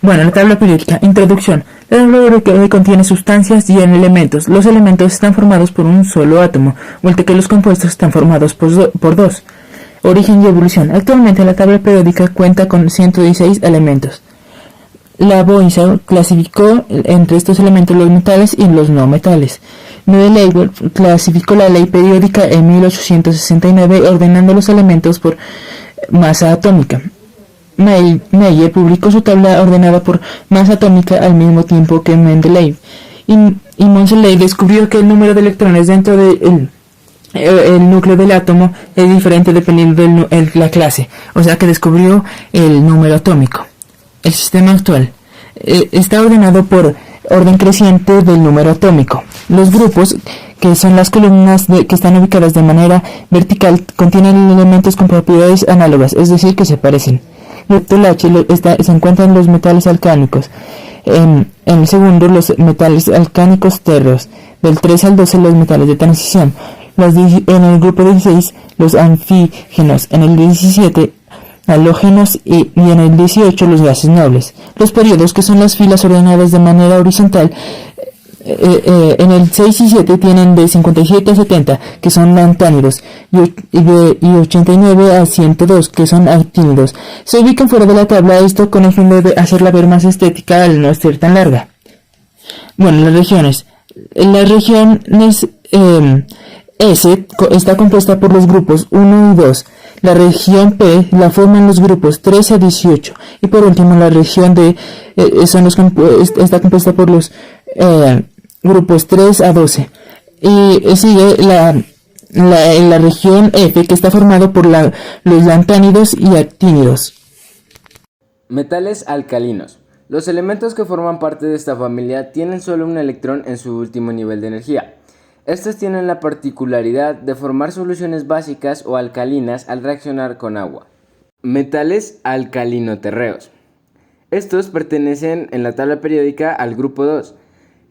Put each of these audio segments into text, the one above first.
Bueno, la tabla periódica. Introducción. La tabla periódica contiene sustancias y elementos. Los elementos están formados por un solo átomo, mientras que los compuestos están formados por dos. Origen y evolución. Actualmente la tabla periódica cuenta con 116 elementos. Lavoisier clasificó entre estos elementos los metales y los no metales. Mendeleev clasificó la ley periódica en 1869 ordenando los elementos por masa atómica. Meyer publicó su tabla ordenada por masa atómica al mismo tiempo que Mendeleev. Y Moseley descubrió que el número de electrones dentro del núcleo del átomo es diferente dependiendo de la clase, o sea que descubrió el número atómico. El sistema actual está ordenado por orden creciente del número atómico. Los grupos, que son las columnas que están ubicadas de manera vertical, contienen elementos con propiedades análogas, es decir, que se parecen. El H se encuentran los metales alcánicos. En el segundo, los metales alcánicos térreos. Del 3 al 12, los metales de transición. En el grupo 16, los anfígenos. En el 17, halógenos y en el 18 los gases nobles. Los periodos, que son las filas ordenadas de manera horizontal, en el 6 y 7 tienen de 57 a 70, que son lantánidos, y 89 a 102, que son actínidos. Se ubican fuera de la tabla, esto con el fin de hacerla ver más estética al no ser tan larga. Bueno, las regiones. Las regiones S está compuesta por los grupos 1 y 2. La región P la forman los grupos 13 a 18. Y por último, la región D está compuesta por los grupos 3 a 12. Y sigue la región F, que está formado por los lantánidos y actínidos. Metales alcalinos. Los elementos que forman parte de esta familia tienen solo un electrón en su último nivel de energía. Estos tienen la particularidad de formar soluciones básicas o alcalinas al reaccionar con agua. Metales alcalinoterreos. Estos pertenecen en la tabla periódica al grupo 2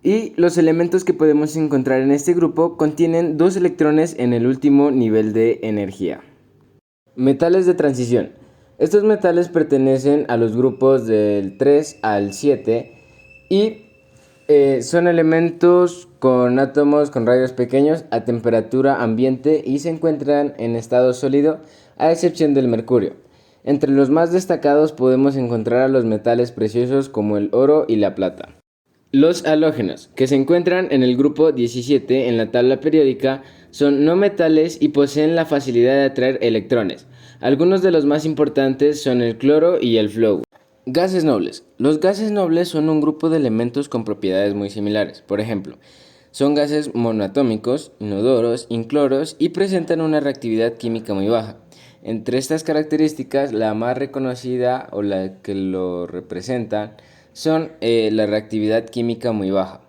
y los elementos que podemos encontrar en este grupo contienen 2 electrones en el último nivel de energía. Metales de transición. Estos metales pertenecen a los grupos del 3 al 7 y son elementos con átomos con radios pequeños a temperatura ambiente y se encuentran en estado sólido, a excepción del mercurio. Entre los más destacados podemos encontrar a los metales preciosos como el oro y la plata. Los halógenos, que se encuentran en el grupo 17 en la tabla periódica, son no metales y poseen la facilidad de atraer electrones. Algunos de los más importantes son el cloro y el flúor. Gases nobles. Los gases nobles son un grupo de elementos con propiedades muy similares. Por ejemplo, son gases monoatómicos, inodoros, incloros y presentan una reactividad química muy baja. Entre estas características, la más reconocida o la que lo representan son la reactividad química muy baja.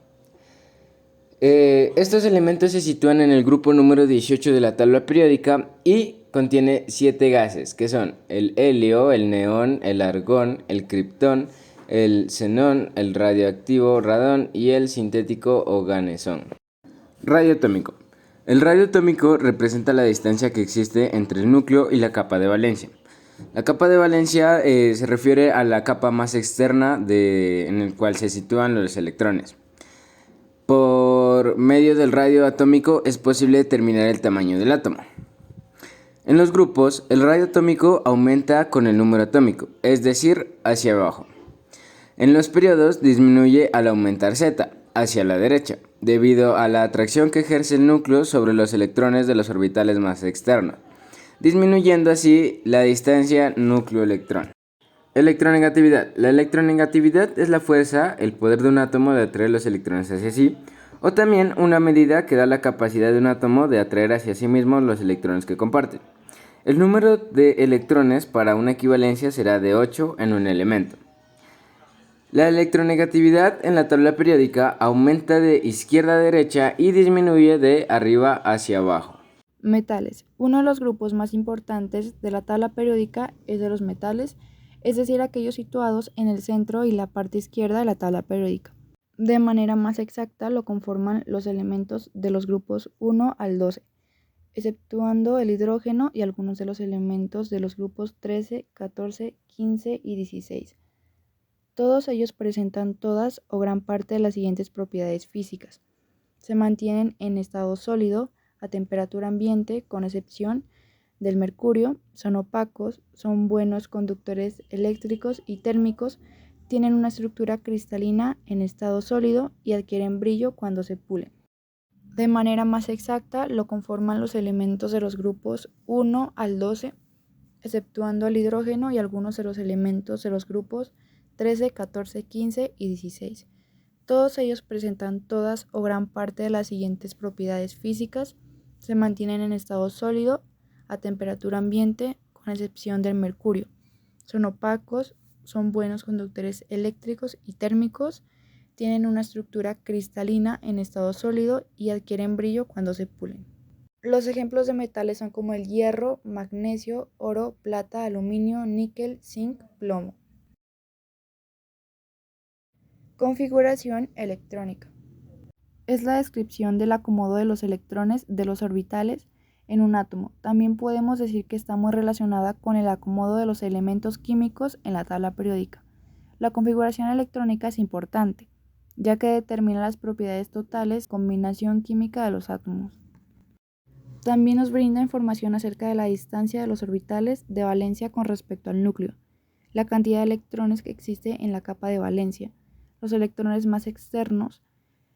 Estos elementos se sitúan en el grupo número 18 de la tabla periódica y contiene 7 gases, que son el helio, el neón, el argón, el criptón, el xenón, el radioactivo radón y el sintético oganesón. Radio atómico. El radio atómico representa la distancia que existe entre el núcleo y la capa de valencia. La capa de valencia se refiere a la capa más externa en el cual se sitúan los electrones. Por medio del radio atómico es posible determinar el tamaño del átomo. En los grupos, el radio atómico aumenta con el número atómico, es decir, hacia abajo. En los periodos disminuye al aumentar Z, hacia la derecha, debido a la atracción que ejerce el núcleo sobre los electrones de los orbitales más externos, disminuyendo así la distancia núcleo-electrón. Electronegatividad. La electronegatividad es la fuerza, el poder de un átomo de atraer los electrones hacia sí, o también una medida que da la capacidad de un átomo de atraer hacia sí mismo los electrones que comparten. El número de electrones para una equivalencia será de 8 en un elemento. La electronegatividad en la tabla periódica aumenta de izquierda a derecha y disminuye de arriba hacia abajo. Metales. Uno de los grupos más importantes de la tabla periódica es de los metales, es decir, aquellos situados en el centro y la parte izquierda de la tabla periódica. De manera más exacta lo conforman los elementos de los grupos 1 al 12, exceptuando el hidrógeno y algunos de los elementos de los grupos 13, 14, 15 y 16. Todos ellos presentan todas o gran parte de las siguientes propiedades físicas. Se mantienen en estado sólido a temperatura ambiente, con excepción del mercurio, son opacos, son buenos conductores eléctricos y térmicos, tienen una estructura cristalina en estado sólido y adquieren brillo cuando se pulen. De manera más exacta, lo conforman los elementos de los grupos 1 al 12, exceptuando al hidrógeno y algunos de los elementos de los grupos 13, 14, 15 y 16. Todos ellos presentan todas o gran parte de las siguientes propiedades físicas, se mantienen en estado sólido a temperatura ambiente, con excepción del mercurio. Son opacos, son buenos conductores eléctricos y térmicos, tienen una estructura cristalina en estado sólido y adquieren brillo cuando se pulen. Los ejemplos de metales son como el hierro, magnesio, oro, plata, aluminio, níquel, zinc, plomo. Configuración electrónica. Es la descripción del acomodo de los electrones de los orbitales en un átomo. También podemos decir que está muy relacionada con el acomodo de los elementos químicos en la tabla periódica. La configuración electrónica es importante, ya que determina las propiedades totales de combinación química de los átomos. También nos brinda información acerca de la distancia de los orbitales de valencia con respecto al núcleo, la cantidad de electrones que existe en la capa de valencia. Los electrones más externos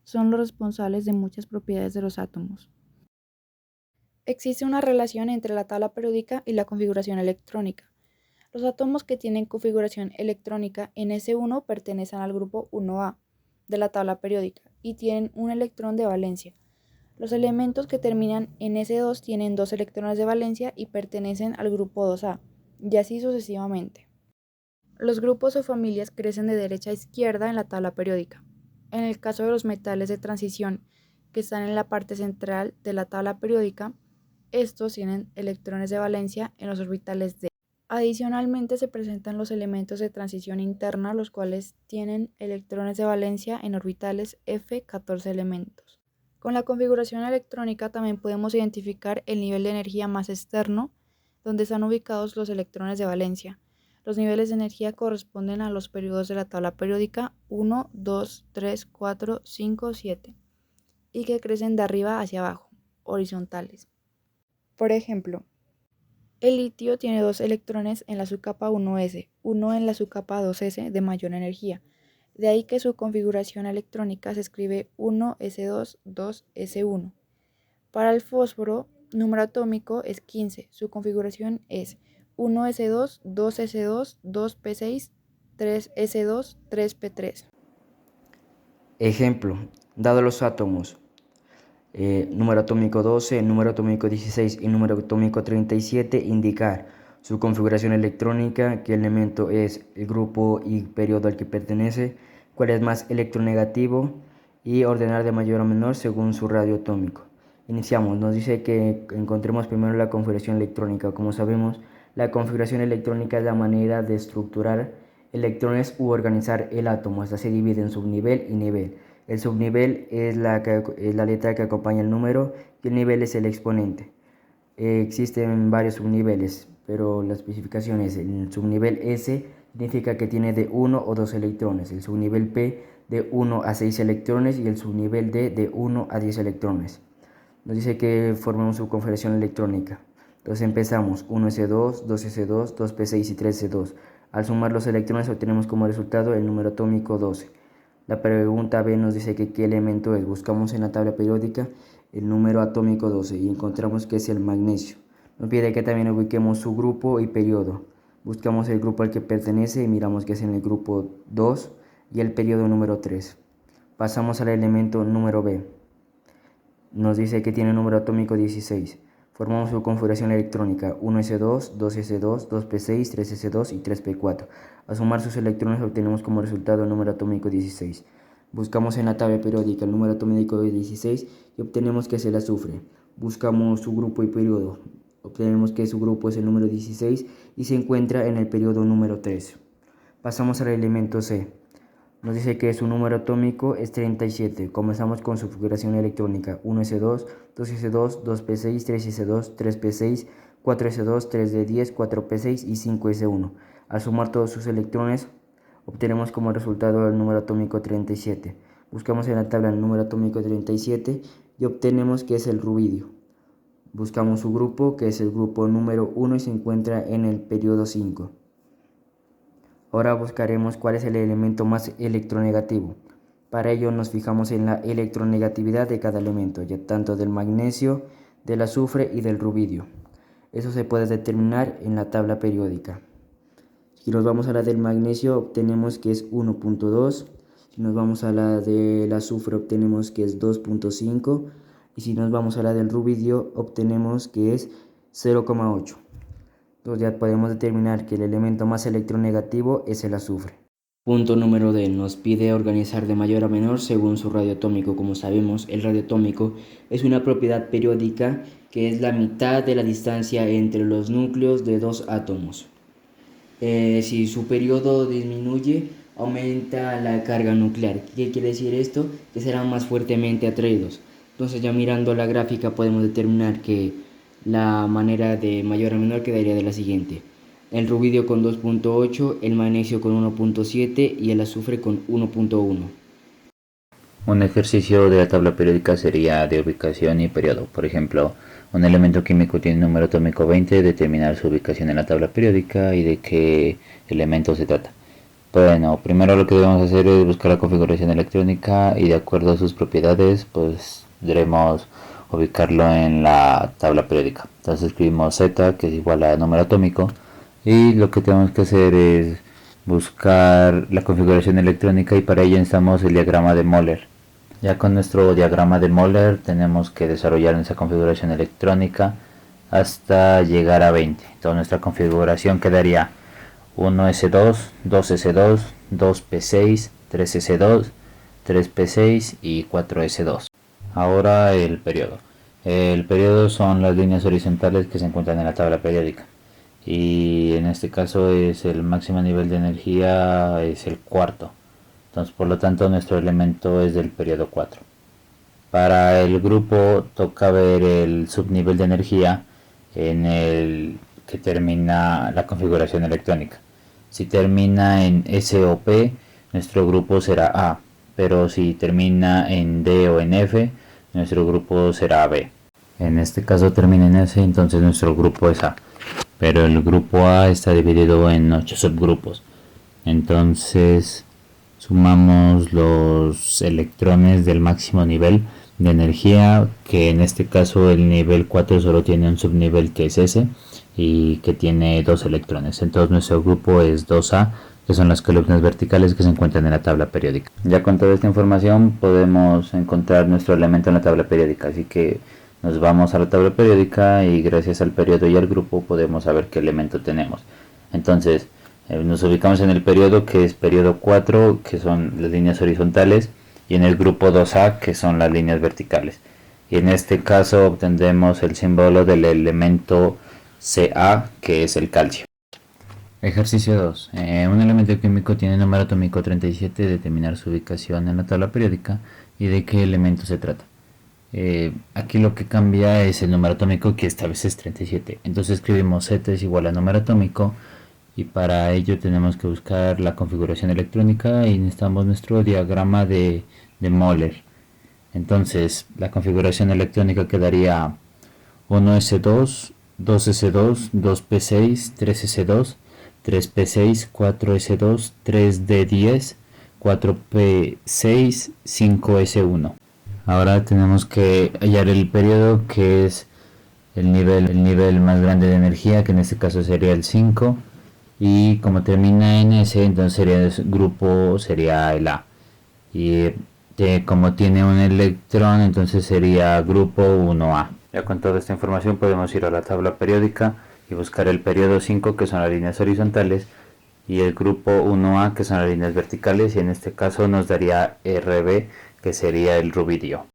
son los responsables de muchas propiedades de los átomos. Existe una relación entre la tabla periódica y la configuración electrónica. Los átomos que tienen configuración electrónica en S1 pertenecen al grupo 1A de la tabla periódica y tienen un electrón de valencia. Los elementos que terminan en S2 tienen 2 electrones de valencia y pertenecen al grupo 2A, y así sucesivamente. Los grupos o familias crecen de derecha a izquierda en la tabla periódica. En el caso de los metales de transición, que están en la parte central de la tabla periódica, estos tienen electrones de valencia en los orbitales D. Adicionalmente se presentan los elementos de transición interna, los cuales tienen electrones de valencia en orbitales F, 14 elementos. Con la configuración electrónica también podemos identificar el nivel de energía más externo, donde están ubicados los electrones de valencia. Los niveles de energía corresponden a los periodos de la tabla periódica 1, 2, 3, 4, 5, 7 y que crecen de arriba hacia abajo, horizontales. Por ejemplo, el litio tiene 2 electrones en la subcapa 1s, uno en la subcapa 2s de mayor energía. De ahí que su configuración electrónica se escribe 1s2, 2s1. Para el fósforo, número atómico es 15. Su configuración es 1s2, 2s2, 2p6, 3s2, 3p3. Ejemplo, dado los átomos número atómico 12, número atómico 16 y número atómico 37, indicar su configuración electrónica, qué elemento es el grupo y periodo al que pertenece, cuál es más electronegativo y ordenar de mayor a menor según su radio atómico. Iniciamos, nos dice que encontremos primero la configuración electrónica. Como sabemos, la configuración electrónica es la manera de estructurar electrones u organizar el átomo. Esta se divide en subnivel y nivel. El subnivel es la letra que acompaña el número y el nivel es el exponente. Existen varios subniveles, pero la especificación es el subnivel S significa que tiene de 1 o 2 electrones, el subnivel P de 1 a 6 electrones y el subnivel D de 1 a 10 electrones. Nos dice que formemos su configuración electrónica. Entonces empezamos 1s2, 2s2, 2p6 y 3s2. Al sumar los electrones obtenemos como resultado el número atómico 12. La pregunta B nos dice que qué elemento es. Buscamos en la tabla periódica el número atómico 12 y encontramos que es el magnesio. Nos pide que también ubiquemos su grupo y periodo. Buscamos el grupo al que pertenece y miramos que es en el grupo 2 y el periodo número 3. Pasamos al elemento número B. Nos dice que tiene número atómico 16. Formamos su configuración electrónica 1s2, 2s2, 2p6, 3s2 y 3p4. Al sumar sus electrones obtenemos como resultado el número atómico 16. Buscamos en la tabla periódica el número atómico 16 y obtenemos que es el azufre. Buscamos su grupo y periodo. Obtenemos que su grupo es el número 16 y se encuentra en el periodo número 3. Pasamos al elemento C. Nos dice que su número atómico es 37. Comenzamos con su configuración electrónica 1s2, 2s2, 2p6, 3s2, 3p6, 4s2, 3d10, 4p6 y 5s1. Al sumar todos sus electrones obtenemos como resultado el número atómico 37. Buscamos en la tabla el número atómico 37 y obtenemos que es el rubidio. Buscamos su grupo, que es el grupo número 1 y se encuentra en el periodo 5. Ahora buscaremos cuál es el elemento más electronegativo. Para ello nos fijamos en la electronegatividad de cada elemento, ya tanto del magnesio, del azufre y del rubidio. Eso se puede determinar en la tabla periódica. Si nos vamos a la del magnesio, obtenemos que es 1.2. Si nos vamos a la del azufre, obtenemos que es 2.5. Y si nos vamos a la del rubidio, obtenemos que es 0,8. Entonces ya podemos determinar que el elemento más electronegativo es el azufre. Punto número D. Nos pide organizar de mayor a menor según su radio atómico. Como sabemos, el radio atómico es una propiedad periódica que es la mitad de la distancia entre los núcleos de dos átomos. Si su periodo disminuye, aumenta la carga nuclear. ¿Qué quiere decir esto? Que serán más fuertemente atraídos. Entonces ya mirando la gráfica podemos determinar que la manera de mayor a menor quedaría de la siguiente: el rubidio con 2.8, el magnesio con 1.7 y el azufre con 1.1. Un ejercicio de la tabla periódica sería de ubicación y periodo. Por ejemplo, un elemento químico tiene número atómico 20, determinar su ubicación en la tabla periódica y de qué elemento se trata. Bueno, primero lo que debemos hacer es buscar la configuración electrónica y de acuerdo a sus propiedades, pues debemos ubicarlo en la tabla periódica. Entonces escribimos Z, que es igual a número atómico, y lo que tenemos que hacer es buscar la configuración electrónica y para ello necesitamos el diagrama de Moller. Ya con nuestro diagrama de Moller tenemos que desarrollar esa configuración electrónica hasta llegar a 20. Entonces nuestra configuración quedaría 1s2, 2s2, 2p6, 3s2, 3p6 y 4s2. Ahora el periodo. El periodo son las líneas horizontales que se encuentran en la tabla periódica. Y en este caso es el máximo nivel de energía, es el cuarto. Entonces por lo tanto nuestro elemento es del periodo 4. Para el grupo toca ver el subnivel de energía en el que termina la configuración electrónica. Si termina en S o P, nuestro grupo será A, pero si termina en D o en F, nuestro grupo será B. En este caso termina en S, entonces nuestro grupo es A, pero el grupo A está dividido en 8 subgrupos. Entonces sumamos los electrones del máximo nivel de energía, que en este caso el nivel 4 solo tiene un subnivel que es S y que tiene 2 electrones. Entonces nuestro grupo es 2A, que son las columnas verticales que se encuentran en la tabla periódica. Ya con toda esta información podemos encontrar nuestro elemento en la tabla periódica, así que nos vamos a la tabla periódica y gracias al periodo y al grupo podemos saber qué elemento tenemos. Entonces nos ubicamos en el periodo, que es periodo 4, que son las líneas horizontales, y en el grupo 2A, que son las líneas verticales. Y en este caso obtendremos el símbolo del elemento Ca, que es el calcio. Ejercicio 2. Un elemento químico tiene número atómico 37, determinar su ubicación en la tabla periódica y de qué elemento se trata. Aquí lo que cambia es el número atómico, que esta vez es 37. Entonces escribimos Z es igual a número atómico y para ello tenemos que buscar la configuración electrónica y necesitamos nuestro diagrama de Moller. Entonces la configuración electrónica quedaría 1s2, 2s2, 2p6, 3s2, 3p6, 4s2, 3d10, 4p6, 5s1. Ahora tenemos que hallar el periodo, que es el nivel más grande de energía, que en este caso sería el 5, y como termina en S, entonces el grupo sería el A, y como tiene un electrón, entonces sería grupo 1A. Ya con toda esta información podemos ir a la tabla periódica y buscar el periodo 5, que son las líneas horizontales, y el grupo 1A, que son las líneas verticales, y en este caso nos daría RB, que sería el rubidio.